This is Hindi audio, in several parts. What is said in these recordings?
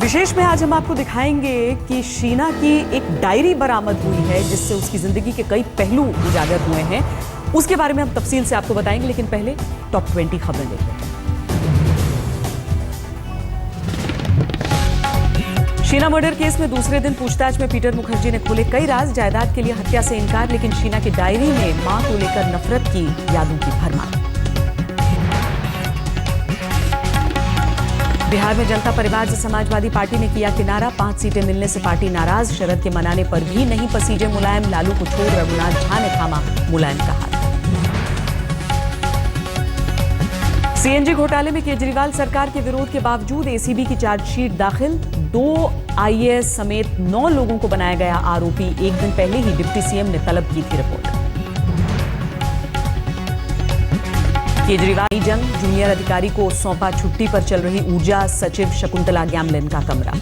विशेष में आज हम आपको दिखाएंगे कि शीना की एक डायरी बरामद हुई है जिससे उसकी जिंदगी के कई पहलू उजागर हुए हैं। उसके बारे में हम तफसील से आपको बताएंगे, लेकिन पहले टॉप 20 खबरें देखते हैं। शीना मर्डर केस में दूसरे दिन पूछताछ में पीटर मुखर्जी ने खोले कई राज। जायदाद के लिए हत्या से इनकार, लेकिन शीना की डायरी में मां को लेकर नफरत की यादों की भरमार। बिहार में जनता परिवार से समाजवादी पार्टी ने किया किनारा। 5 सीटें मिलने से पार्टी नाराज। शरद के मनाने पर भी नहीं पसीजे मुलायम। लालू को छोड़ रघुनाथ झा ने थामा मुलायम का हाथ। सीएनजी घोटाले में केजरीवाल सरकार के विरोध के बावजूद एसीबी की चार्जशीट दाखिल। 2 आईएएस समेत 9 लोगों को बनाया गया आरोपी। एक दिन पहले ही डिप्टी सीएम ने तलब की थी रिपोर्ट। केजरीवाल जंग, जूनियर अधिकारी को सौंपा छुट्टी पर चल रही ऊर्जा सचिव शकुंतला ग्यामलिन का कमरा।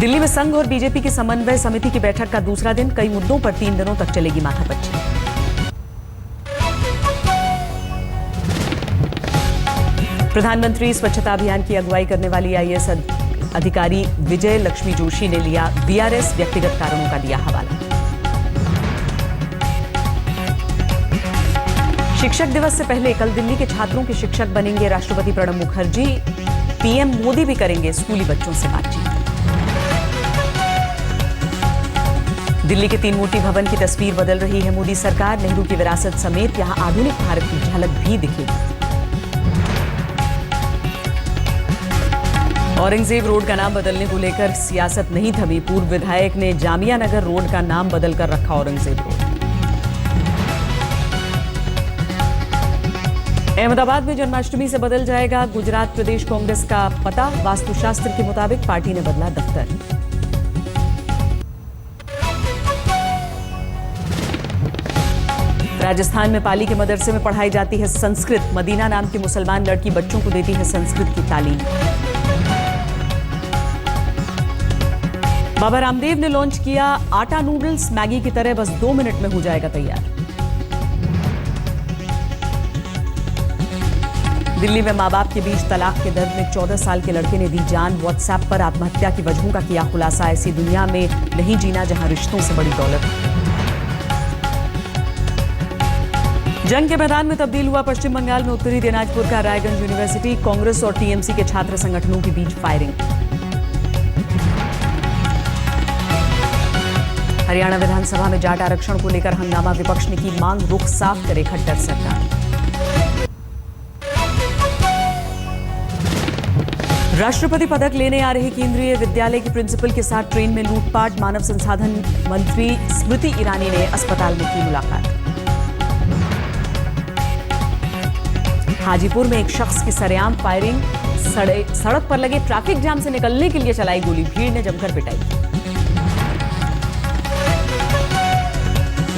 दिल्ली में संघ और बीजेपी की समन्वय समिति की बैठक का दूसरा दिन। कई मुद्दों पर 3 दिनों तक चलेगी माथापच्ची। प्रधानमंत्री स्वच्छता अभियान की अगुवाई करने वाली आईएएस अधिकारी विजय लक्ष्मी जोशी ने लिया वीआरएस। व्यक्तिगत कारणों का दिया हवाला। शिक्षक दिवस से पहले कल दिल्ली के छात्रों के शिक्षक बनेंगे राष्ट्रपति प्रणब मुखर्जी। पीएम मोदी भी करेंगे स्कूली बच्चों से बातचीत। दिल्ली के 3 मूर्ति भवन की तस्वीर बदल रही है मोदी सरकार। नेहरू की विरासत समेत यहां आधुनिक भारत की झलक भी दिखेगी। औरंगजेब रोड का नाम बदलने को लेकर सियासत नहीं थमी। पूर्व विधायक ने जामिया नगर रोड का नाम बदलकर रखा औरंगजेब रोड। अहमदाबाद में जन्माष्टमी से बदल जाएगा गुजरात प्रदेश कांग्रेस का पता। वास्तुशास्त्र के मुताबिक पार्टी ने बदला दफ्तर। राजस्थान में पाली के मदरसे में पढ़ाई जाती है संस्कृत। मदीना नाम की मुसलमान लड़की बच्चों को देती है संस्कृत की तालीम। बाबा रामदेव ने लॉन्च किया आटा नूडल्स। मैगी की तरह बस 2 मिनट में हो जाएगा तैयार। दिल्ली में मां बाप के बीच तलाक के दर्द में 14 साल के लड़के ने दी जान। व्हाट्सएप पर आत्महत्या की वजहों का किया खुलासा। ऐसी दुनिया में नहीं जीना जहां रिश्तों से बड़ी दौलत। जंग के मैदान में तब्दील हुआ पश्चिम बंगाल में उत्तरी दिनाजपुर का रायगंज यूनिवर्सिटी। कांग्रेस और टीएमसी के छात्र संगठनों के बीच फायरिंग। हरियाणा विधानसभा में जाट आरक्षण को लेकर हंगामा। विपक्ष ने की मांग, रुख साफ करे खट्टर सरकार। राष्ट्रपति पदक लेने आ रहे केंद्रीय विद्यालय की प्रिंसिपल के साथ ट्रेन में लूटपाट। मानव संसाधन मंत्री स्मृति ईरानी ने अस्पताल में की मुलाकात। हाजीपुर में एक शख्स की सरेआम फायरिंग। सड़क पर लगे ट्रैफिक जाम से निकलने के लिए चलाई गोली। भीड़ ने जमकर पिटाई।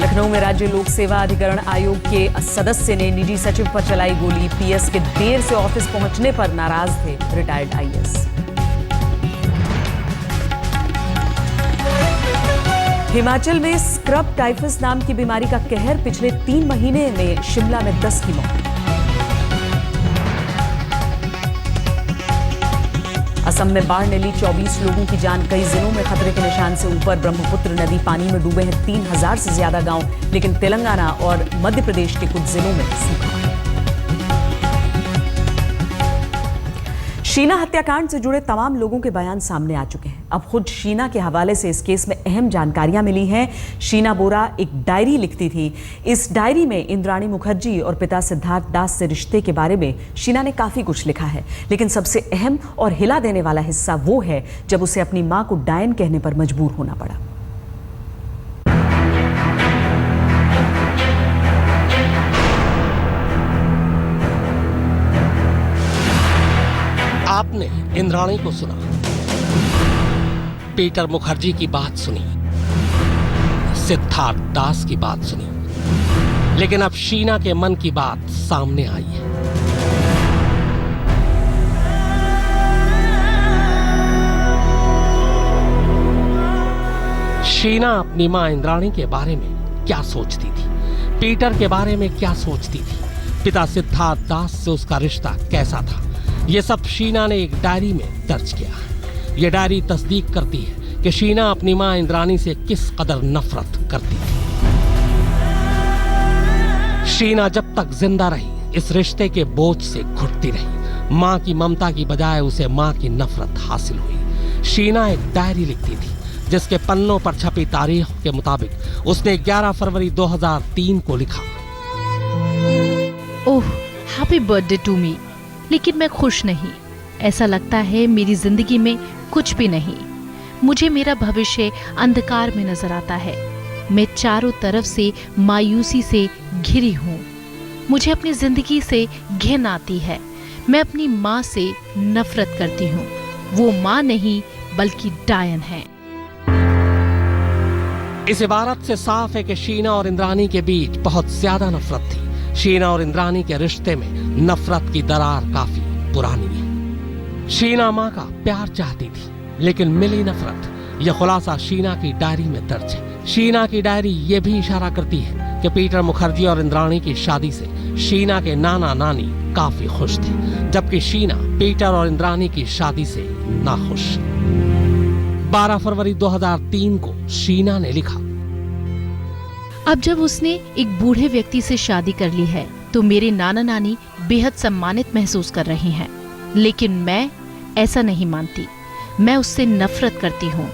लखनऊ में राज्य लोक सेवा अधिकरण आयोग के सदस्य ने निजी सचिव पर चलाई गोली। पीएस के देर से ऑफिस पहुंचने पर नाराज थे रिटायर्ड आईएएस। हिमाचल में स्क्रब टाइफस नाम की बीमारी का कहर। पिछले 3 महीने में शिमला में 10 की मौत। असम में बाढ़ ने ली 24 लोगों की जान। कई जिलों में खतरे के निशान से ऊपर। ब्रह्मपुत्र नदी पानी में डूबे हैं 3000 से ज्यादा गांव। लेकिन तेलंगाना और मध्य प्रदेश के कुछ जिलों में सूखा। शीना हत्याकांड से जुड़े तमाम लोगों के बयान सामने आ चुके हैं। अब खुद शीना के हवाले से इस केस में अहम जानकारियां मिली हैं। शीना बोरा एक डायरी लिखती थी। इस डायरी में इंद्राणी मुखर्जी और पिता सिद्धार्थ दास से रिश्ते के बारे में शीना ने काफी कुछ लिखा है। लेकिन सबसे अहम और हिला देने वाला हिस्सा वो है जब उसे अपनी मां को डायन कहने पर मजबूर होना पड़ा। आपने इंद्राणी को सुना, पीटर मुखर्जी की बात सुनी, सिद्धार्थ दास की बात सुनी, लेकिन अब शीना के मन की बात सामने आई है। शीना अपनी मां इंद्राणी के बारे में क्या सोचती थी, पीटर के बारे में क्या सोचती थी, पिता सिद्धार्थ दास से उसका रिश्ता कैसा था, ये सब शीना ने एक डायरी में दर्ज किया। ये डायरी तस्दीक करती है कि शीना अपनी मां इंद्राणी से किस कदर नफरत करती थी। शीना जब तक जिंदा रही इस रिश्ते के बोझ से घुटती रही। मां की ममता की बजाय उसे मां की नफरत हासिल हुई। शीना एक डायरी लिखती थी जिसके पन्नों पर छपी तारीख के मुताबिक उसने 11 फरवरी 2003 को लिखा, oh happy birthday to me. लेकिन मैं खुश नहीं। ऐसा लगता है मेरी जिंदगी में कुछ भी नहीं। मुझे मेरा भविष्य अंधकार में नजर आता है। मैं चारों तरफ से मायूसी से घिरी हूँ। मुझे अपनी जिंदगी से घिन आती है। मैं अपनी माँ से नफरत करती हूँ। वो माँ नहीं बल्कि डायन है। इस इबारत से साफ है कि शीना और इंद्राणी के बीच बहुत ज्यादा नफरत थी। शीना और इंद्राणी के रिश्ते में नफरत की दरार काफी पुरानी है। शीना मां का प्यार चाहती थी लेकिन मिली नफरत। यह खुलासा शीना की डायरी में दर्ज है। शीना की डायरी यह भी इशारा करती है कि पीटर मुखर्जी और इंद्राणी की शादी से शीना के नाना नानी काफी खुश थे, जबकि शीना पीटर और इंद्राणी की शादी से नाखुश। 12 फरवरी 2003 को शीना ने लिखा, अब जब उसने एक बूढ़े व्यक्ति से शादी कर ली है तो मेरे नाना नानी बेहद सम्मानित महसूस कर रहे हैं, लेकिन मैं ऐसा नहीं मानती। मैं उससे नफरत करती हूँ।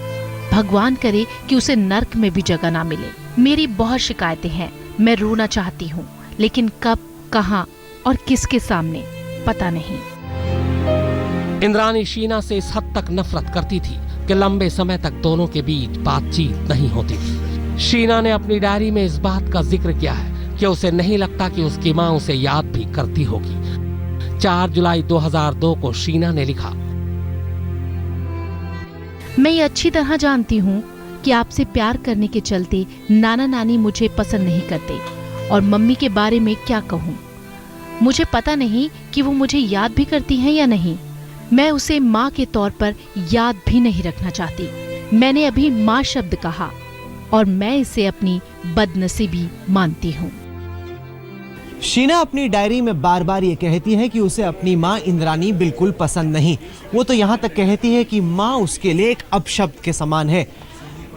भगवान करे कि उसे नर्क में भी जगह ना मिले। मेरी बहुत शिकायतें हैं। मैं रोना चाहती हूँ लेकिन कब, कहाँ और किसके सामने पता नहीं। इंद्राणी शीना से इस हद तक नफरत करती थी कि लंबे समय तक दोनों के बीच बातचीत नहीं होती थी। शीना ने अपनी डायरी में इस बात का जिक्र किया है कि उसे नहीं लगता कि उसकी मां उसे याद भी करती होगी। 4 जुलाई 2002 को शीना ने लिखा, मैं ये अच्छी तरह जानती हूँ कि आपसे प्यार करने के चलते नाना नानी मुझे पसंद नहीं करते और मम्मी के बारे में क्या कहूँ। मुझे पता नहीं कि वो मुझे याद भी करती हैं या नहीं। मैं उसे माँ के तौर पर याद भी नहीं रखना चाहती। मैंने अभी माँ शब्द कहा और मैं इसे अपनी बदनसीबी मानती हूँ। शीना अपनी डायरी में बार बार ये कहती है कि उसे अपनी माँ इंद्राणी बिल्कुल पसंद नहीं। वो तो यहाँ तक कहती है कि माँ उसके लिए एक अपशब्द के समान है।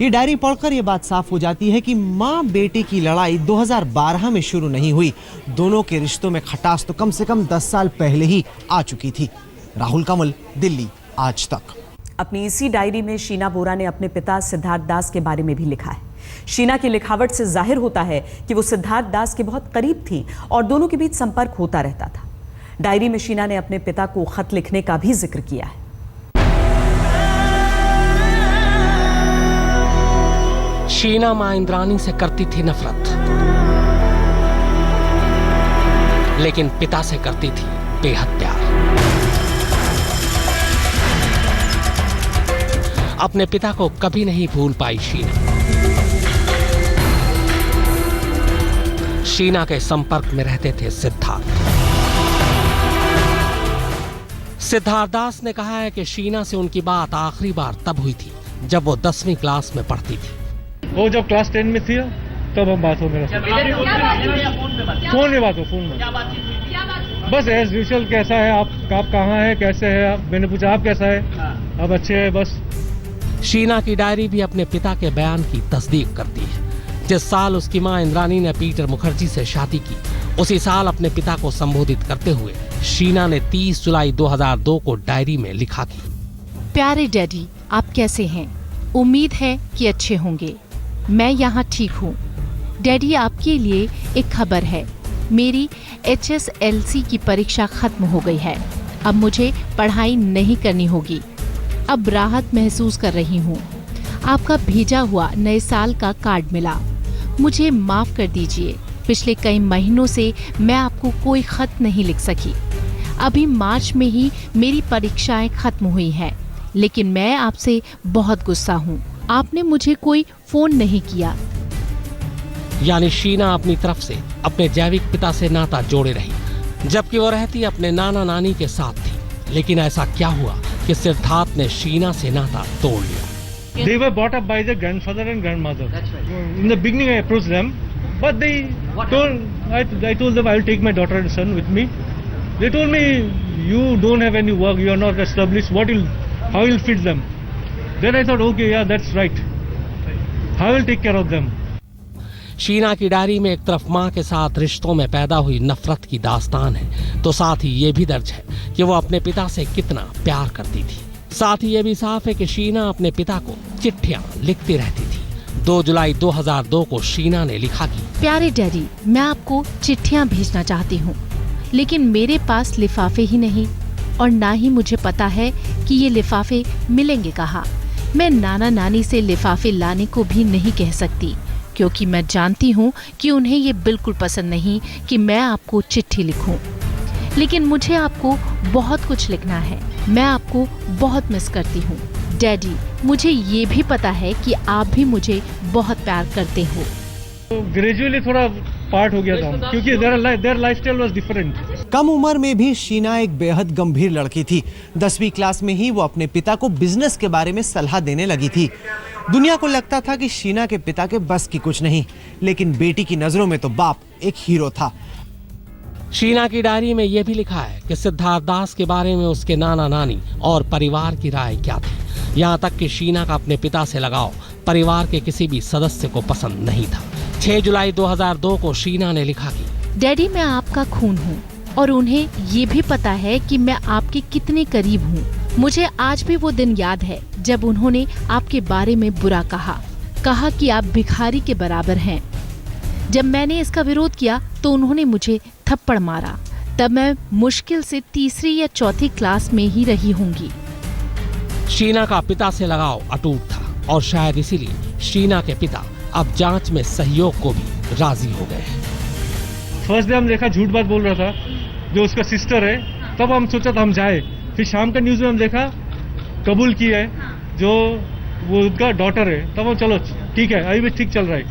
ये डायरी पढ़कर ये बात साफ हो जाती है कि माँ बेटे की लड़ाई 2012 में शुरू नहीं हुई। दोनों के रिश्तों में खटास तो कम से कम 10 साल पहले ही आ चुकी थी। राहुल कमल, दिल्ली, आज तक। अपनी इसी डायरी में शीना बोरा ने अपने पिता सिद्धार्थ दास के बारे में भी लिखा है। शीना की लिखावट से जाहिर होता है कि वो सिद्धार्थ दास के बहुत करीब थी और दोनों के बीच संपर्क होता रहता था। डायरी में शीना ने अपने पिता को खत लिखने का भी जिक्र किया है। शीना मां इंद्राणी से करती थी नफरत, लेकिन पिता से करती थी बेहद प्यार। अपने पिता को कभी नहीं भूल पाई शीना। शीना के संपर्क में रहते थे सिद्धार्थ। सिद्धार्थ दास ने कहा है कि शीना से उनकी बात आखिरी बार तब हुई थी जब वो 10वीं क्लास में पढ़ती थी। वो जब क्लास 10 में थी तब हम बात हो मेरे साथ। फोन में बात हो, फोन में बस एज यूजुअल, कैसा है आप कहाँ है, कैसे है आप, मैंने पूछा आप कैसा है, आप अच्छे हैं, बस। शीना की डायरी भी अपने पिता के बयान की तस्दीक करती है। जिस साल उसकी मां इंद्राणी ने पीटर मुखर्जी से शादी की, उसी साल अपने पिता को संबोधित करते हुए शीना ने 30 जुलाई 2002 को डायरी में लिखा कि प्यारे डैडी, आप कैसे हैं? उम्मीद है कि अच्छे होंगे। मैं यहाँ ठीक हूँ। डैडी, आपके लिए एक खबर है। मेरी HSLC की परीक्षा खत्म हो गई है। अब मुझे पढ़ाई नहीं करनी होगी। अब राहत महसूस कर रही हूँ। आपका भेजा हुआ नए साल का कार्ड मिला। मुझे माफ कर दीजिए, पिछले कई महीनों से मैं आपको कोई खत नहीं लिख सकी। अभी मार्च में ही मेरी परीक्षाएं खत्म हुई हैं, लेकिन मैं आपसे बहुत गुस्सा हूँ। आपने मुझे कोई फोन नहीं किया। यानी शीना अपनी तरफ से अपने जैविक पिता से नाता जोड़े रही, जबकि वो रहती अपने नाना नानी के साथ थी। लेकिन ऐसा क्या हुआ कि सिद्धार्थ ने शीना से नाता तोड़ लिया? They were brought up by their grandfather and grandmother. That's right. In the beginning, I approached them, but they told I told them I will take my daughter and son with me. They told me you don't have any work, you are not established, how will feed them? Then I thought, okay, yeah, that's right. How will take care of them? Sheena की डायरी में एक तरफ मां के साथ रिश्तों में पैदा हुई नफरत की दास्तान है, तो साथ ही ये भी दर्ज है कि वो अपने पिता से कितना प्यार करती थी। साथ ही ये भी साफ है कि शीना अपने पिता को चिट्ठियां लिखती रहती थी। 2 जुलाई 2002 को शीना ने लिखा कि प्यारे डैडी, मैं आपको चिट्ठियां भेजना चाहती हूँ, लेकिन मेरे पास लिफाफे ही नहीं और ना ही मुझे पता है कि ये लिफाफे मिलेंगे कहाँ। मैं नाना नानी से लिफाफे लाने को भी नहीं कह सकती, क्योंकि मैं जानती हूँ कि उन्हें ये बिल्कुल पसंद नहीं कि मैं आपको चिट्ठी लिखूं। लेकिन मुझे आपको बहुत कुछ लिखना है। मैं आपको बहुत मिस करती हूँ डैडी। मुझे ये भी पता है कि आप भी मुझे बहुत प्यार करते हो। ग्रेजुअली थोड़ा पार्ट हो गया था, क्योंकि देयर लाइफस्टाइल वाज डिफरेंट। कम उम्र में भी शीना एक बेहद गंभीर लड़की थी। 10वीं क्लास में ही वो अपने पिता को बिजनेस के बारे में सलाह देने लगी थी। दुनिया को लगता था कि शीना के पिता के बस की कुछ नहीं, लेकिन बेटी की नजरों में तो बाप एक हीरो था। शीना की डायरी में यह भी लिखा है कि सिद्धार्थ दास के बारे में उसके नाना नानी और परिवार की राय क्या थी। यहाँ तक कि शीना का अपने पिता से लगाव परिवार के किसी भी सदस्य को पसंद नहीं था। 6 जुलाई 2002 को शीना ने लिखा कि डैडी, मैं आपका खून हूँ और उन्हें ये भी पता है कि मैं आपके कितने करीब हूँ। मुझे आज भी वो दिन याद है जब उन्होंने आपके बारे में बुरा कहा कि आप भिखारी के बराबर हैं। जब मैंने इसका विरोध किया तो उन्होंने मुझे थप्पड़ मारा। तब मैं मुश्किल से 3री या 4थी क्लास में ही रही होंगी। शीना का पिता से लगाव अटूट था और शायद इसीलिए शीना के पिता अब जांच में सहयोग को भी राजी हो गए। फर्स्ट डे हम देखा झूठ बात बोल रहा था, जो उसका सिस्टर है, तब हम सोचा था हम जाए। फिर शाम का न्यूज़ में हम देखा कबूल की है, जो वो उनका डॉटर है। तब हम चलो ठीक है, अभी भी ठीक चल रहा है।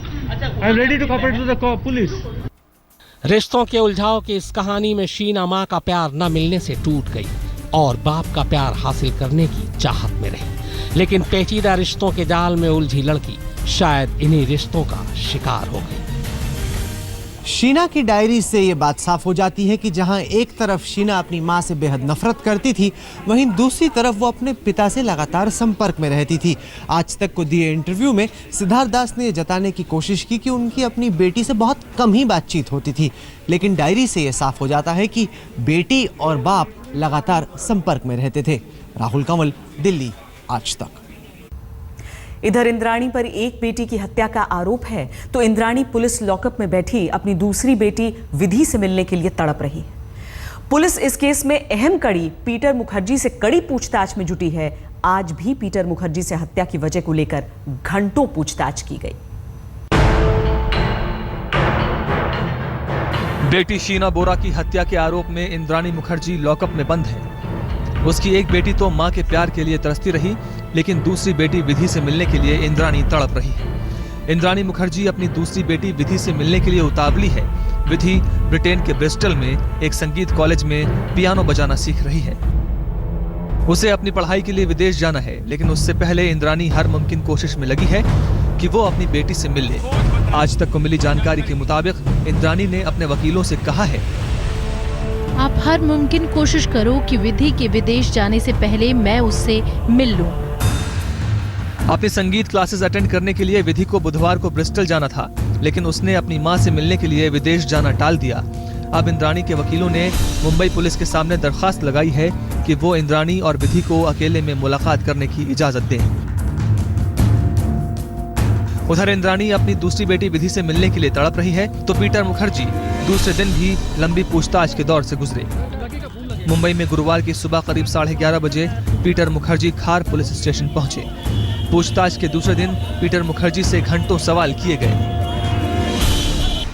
I am ready to cooperate with the police. रिश्तों के उलझाव की इस कहानी में शीना माँ का प्यार न मिलने से टूट गई और बाप का प्यार हासिल करने की चाहत में रही। लेकिन पेचीदा रिश्तों के जाल में उलझी लड़की शायद इन्हीं रिश्तों का शिकार हो गई। शीना की डायरी से ये बात साफ हो जाती है कि जहां एक तरफ शीना अपनी मां से बेहद नफरत करती थी, वहीं दूसरी तरफ वो अपने पिता से लगातार संपर्क में रहती थी। आज तक को दिए इंटरव्यू में सिद्धार्थ दास ने जताने की कोशिश की कि उनकी अपनी बेटी से बहुत कम ही बातचीत होती थी, लेकिन डायरी से ये साफ हो जाता है कि बेटी और बाप लगातार संपर्क में रहते थे। राहुल कंवल, दिल्ली, आज तक। इधर इंद्राणी पर एक बेटी की हत्या का आरोप है तो इंद्राणी पुलिस लॉकअप में बैठी अपनी दूसरी बेटी विधि से मिलने के लिए तड़प रही है। पुलिस इस केस में अहम कड़ी पीटर मुखर्जी से कड़ी पूछताछ में जुटी है। आज भी पीटर मुखर्जी से हत्या की वजह को लेकर घंटों पूछताछ की गई। बेटी शीना बोरा की हत्या के आरोप में इंद्राणी मुखर्जी लॉकअप में बंद है। उसकी एक बेटी तो मां के प्यार के लिए तरसती रही, लेकिन दूसरी बेटी विधि से मिलने के लिए इंद्राणी तड़प रही है। इंद्राणी मुखर्जी अपनी दूसरी बेटी विधि से मिलने के लिए उतावली है। विधि ब्रिटेन के ब्रिस्टल में एक संगीत कॉलेज में पियानो बजाना सीख रही है। उसे अपनी पढ़ाई के लिए विदेश जाना है, लेकिन उससे पहले इंद्राणी हर मुमकिन कोशिश में लगी है कि वो अपनी बेटी से मिल ले। आज तक को मिली जानकारी के मुताबिक इंद्राणी ने अपने वकीलों से कहा है, आप हर मुमकिन कोशिश करो कि विधि के विदेश जाने से पहले मैं उससे मिल लूं। अपनी संगीत क्लासेस अटेंड करने के लिए विधि को बुधवार को ब्रिस्टल जाना था, लेकिन उसने अपनी मां से मिलने के लिए विदेश जाना टाल दिया। अब इंद्राणी के वकीलों ने मुंबई पुलिस के सामने दरखास्त लगाई है कि वो इंद्राणी और विधि को अकेले में मुलाकात करने की इजाजत दें। उधर इंद्राणी अपनी दूसरी बेटी विधि से मिलने के लिए तड़प रही है, तो पीटर मुखर्जी दूसरे दिन भी लंबी पूछताछ के दौर से गुजरे। मुंबई में गुरुवार की सुबह करीब 11:30 बजे पीटर मुखर्जी खार पुलिस स्टेशन पहुंचे। पूछताछ के दूसरे दिन पीटर मुखर्जी से घंटों सवाल किए गए।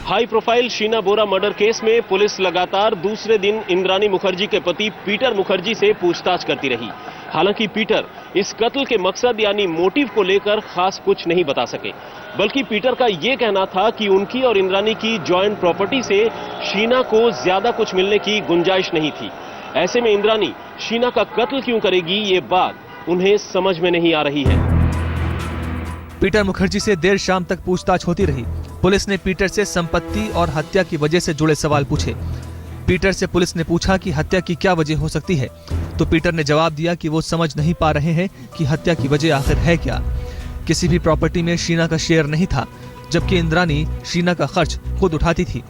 हाई प्रोफाइल शीना बोरा मर्डर केस में पुलिस लगातार दूसरे दिन इंद्राणी मुखर्जी के पति पीटर मुखर्जी से पूछताछ करती रही। हालांकि पीटर इस कत्ल के मकसद यानी मोटिव को लेकर खास कुछ नहीं बता सके, बल्कि पीटर का यह कहना था कि उनकी और इंद्राणी की जॉइंट प्रॉपर्टी से शीना को ज्यादा कुछ मिलने की गुंजाइश नहीं थी। ऐसे में इंद्राणी शीना का कत्ल क्यों करेगी, ये बात उन्हें समझ में नहीं आ रही है। पीटर मुखर्जी से देर शाम तक पूछताछ होती रही। पुलिस ने पीटर से संपत्ति और हत्या की वजह से जुड़े सवाल पूछे। पीटर से पुलिस ने पूछा कि हत्या की क्या वजह हो सकती है, तो पीटर ने जवाब दिया कि वो समझ नहीं पा रहे हैं कि हत्या की वजह आखिर है क्या। किसी भी प्रॉपर्टी में शीना का शेयर नहीं था, जबकि इंद्राणी शीना का खर्च खुद उठाती थी,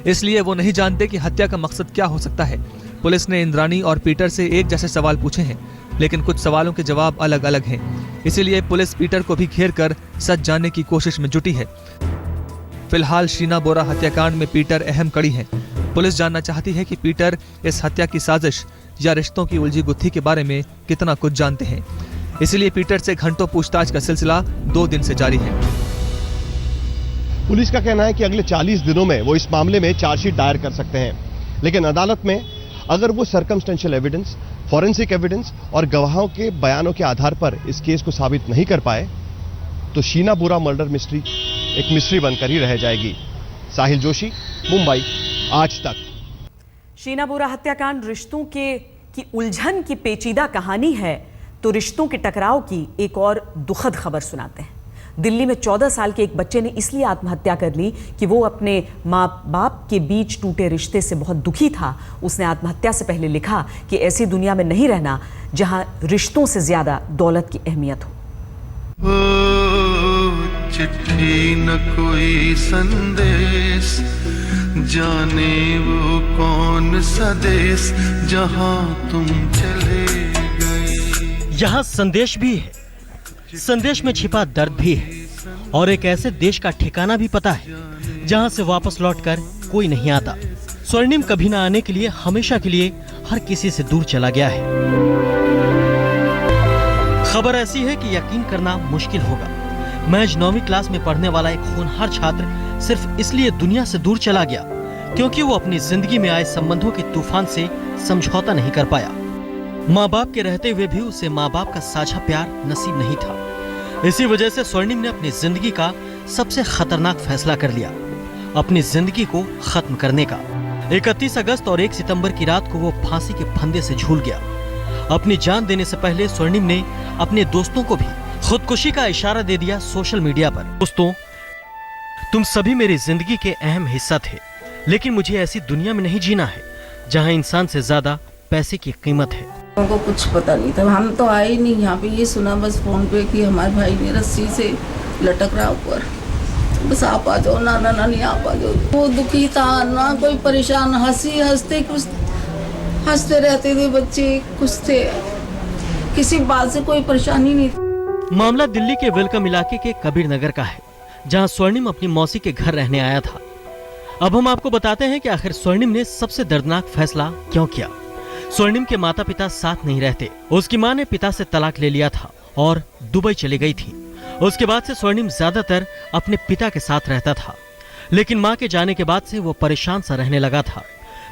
इसलिए वो नहीं जानते कि हत्या का मकसद क्या हो सकता है। पुलिस ने इंद्राणी और पीटर से एक जैसे सवाल पूछे हैं, लेकिन कुछ सवालों के जवाब अलग अलग हैं। इसीलिए पुलिस पीटर को भी घेर कर सच जानने की कोशिश में जुटी है। फिलहाल शीना बोरा हत्याकांड में पीटर अहम कड़ी है। पुलिस जानना चाहती है कि पीटर इस हत्या की साजिश या रिश्तों की उलझी गुत्थी के बारे में कितना कुछ जानते हैं। इसलिए पीटर से घंटों पूछताछ का सिलसिला 2 दिन से जारी है। पुलिस का कहना है कि अगले 40 दिनों में वो इस मामले में चार्जशीट दायर कर सकते हैं, लेकिन अदालत में अगर वो सर्कमस्टेंशियल एविडेंस, फॉरेंसिक एविडेंस और गवाहों के बयानों के आधार पर इस केस को साबित नहीं कर पाए तो शीना बोरा मर्डर मिस्ट्री एक मिस्ट्री बनकर ही रह जाएगी। साहिल जोशी, मुंबई, आज तक। शीना बोरा हत्याकांड रिश्तों की उलझन की पेचीदा कहानी है, तो रिश्तों के टकराव की एक और दुखद खबर सुनाते हैं। दिल्ली में 14 साल के एक बच्चे ने इसलिए आत्महत्या कर ली कि वो अपने माँ बाप के बीच टूटे रिश्ते से बहुत दुखी था। उसने आत्महत्या से पहले लिखा कि ऐसी दुनिया में नहीं रहना जहां रिश्तों से ज्यादा दौलत की अहमियत हो। चिट्ठी न कोई संदेश, जाने वो कौन सा देश जहां तुम चले गए। यहाँ संदेश भी है, संदेश में छिपा दर्द भी है, और एक ऐसे देश का ठिकाना भी पता है जहां से वापस लौटकर कोई नहीं आता। स्वर्णिम कभी ना आने के लिए हमेशा के लिए हर किसी से दूर चला गया है। खबर ऐसी है कि यकीन करना मुश्किल होगा। महज 9वीं क्लास में पढ़ने वाला एक होनहार छात्र सिर्फ इसलिए दुनिया से दूर चला गया क्योंकि वो अपनी जिंदगी में आए संबंधों के तूफान से समझौता नहीं कर पाया। माँ बाप के रहते हुए भी उसे माँ बाप का साझा प्यार नसीब नहीं था। इसी वजह से स्वर्णिम ने अपनी जिंदगी का सबसे खतरनाक फैसला कर लिया, अपनी जिंदगी को खत्म करने का। 31 अगस्त और 1 सितंबर की रात को वो फांसी के फंदे से झूल गया। अपनी जान देने से पहले स्वर्णिम ने अपने दोस्तों को भी खुदकुशी का इशारा दे दिया सोशल मीडिया पर। दोस्तों, तुम सभी मेरी जिंदगी के अहम हिस्सा थे, लेकिन मुझे ऐसी दुनिया में नहीं जीना है जहां इंसान से ज्यादा पैसे की कीमत है। हमको कुछ पता नहीं था, हम तो आए ही नहीं यहाँ पे। ये सुना बस फोन पे कि हमारे भाई ने रस्सी से लटक रहा ऊपर, बस आप आ जाओ, नाना नानी आप आ जाओ। वो दुखी था ना, कोई परेशान, हंसते रहते थे बच्चे, खुश थे, किसी बात से कोई परेशानी नहीं थी। मामला दिल्ली के वेलकम इलाके के कबीर नगर का है, जहां स्वर्णिम अपनी मौसी के घर रहने आया था। अब हम आपको बताते हैं कि आखिर स्वर्णिम ने सबसे दर्दनाक फैसला क्यों किया। स्वर्णिम के माता पिता साथ नहीं रहते। उसकी मां ने पिता से तलाक ले लिया था और दुबई चली गई थी। उसके बाद से स्वर्णिम ज्यादातर अपने पिता के साथ रहता था, लेकिन मां के जाने के बाद से वो परेशान सा रहने लगा था।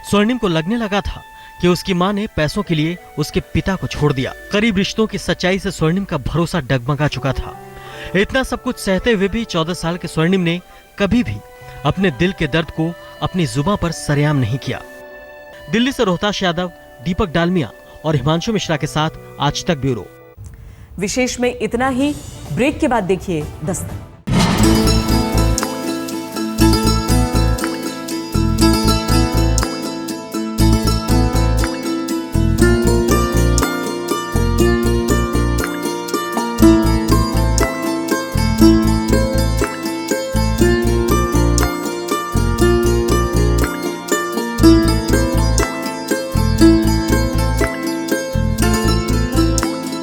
स्वर्णिम को लगने लगा था कि उसकी मां ने पैसों के लिए उसके पिता को छोड़ दिया। करीब रिश्तों की सच्चाई से स्वर्णिम का भरोसा डगमगा चुका था। इतना सब कुछ सहते हुए भी 14 साल के स्वर्णिम ने कभी भी अपने दिल के दर्द को अपनी जुबान पर सरेआम नहीं किया। दिल्ली से रोहताश यादव, दीपक डालमिया और हिमांशु मिश्रा के साथ आज तक ब्यूरो। विशेष में इतना ही। ब्रेक के बाद देखिए दस्तक।